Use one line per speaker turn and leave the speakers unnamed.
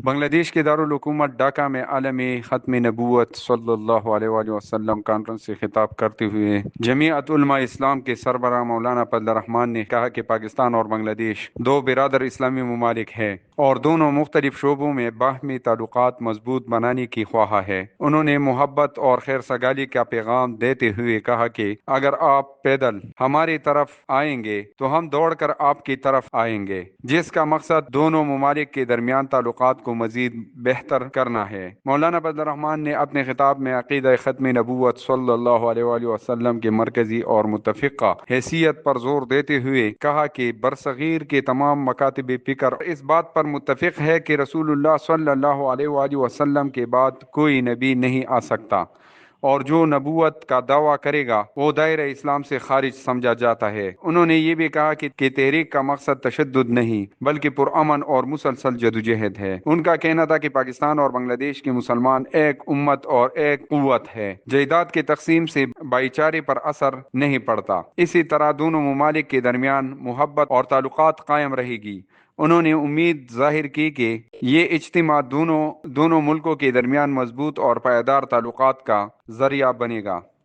بنگلہ دیش کے دارالحکومت ڈھاکہ میں عالمی ختم نبوت صلی اللہ علیہ وآلہ وسلم کانفرنس سے خطاب کرتے ہوئے جمیعت علماء اسلام کے سربراہ مولانا فضل الرحمان نے کہا کہ پاکستان اور بنگلہ دیش دو برادر اسلامی ممالک ہیں اور دونوں مختلف شعبوں میں باہمی تعلقات مضبوط بنانے کی خواہاں ہے۔ انہوں نے محبت اور خیر سگالی کا پیغام دیتے ہوئے کہا کہ اگر آپ پیدل ہماری طرف آئیں گے تو ہم دوڑ کر آپ کی طرف آئیں گے، جس کا مقصد دونوں ممالک کے درمیان تعلقات کو مزید بہتر کرنا ہے۔ مولانا فضل الرحمان نے اپنے خطاب میں عقیدہ ختم نبوت صلی اللہ علیہ وآلہ وسلم کے مرکزی اور متفقہ حیثیت پر زور دیتے ہوئے کہا کہ برصغیر کے تمام مکاتب فکر اس بات پر متفق ہے کہ رسول اللہ صلی اللہ علیہ وآلہ وسلم کے بعد کوئی نبی نہیں آ سکتا، اور جو نبوت کا دعویٰ کرے گا وہ دائرہ اسلام سے خارج سمجھا جاتا ہے۔ انہوں نے یہ بھی کہا کہ تحریک کا مقصد تشدد نہیں بلکہ پرامن اور مسلسل جدوجہد ہے۔ ان کا کہنا تھا کہ پاکستان اور بنگلہ دیش کے مسلمان ایک امت اور ایک قوت ہے۔ جائیداد کی تقسیم سے بھائی چارے پر اثر نہیں پڑتا، اسی طرح دونوں ممالک کے درمیان محبت اور تعلقات قائم رہے گی۔ انہوں نے امید ظاہر کی کہ یہ اجتماع دونوں ملکوں کے درمیان مضبوط اور پائیدار تعلقات کا ذریعہ بنے گا۔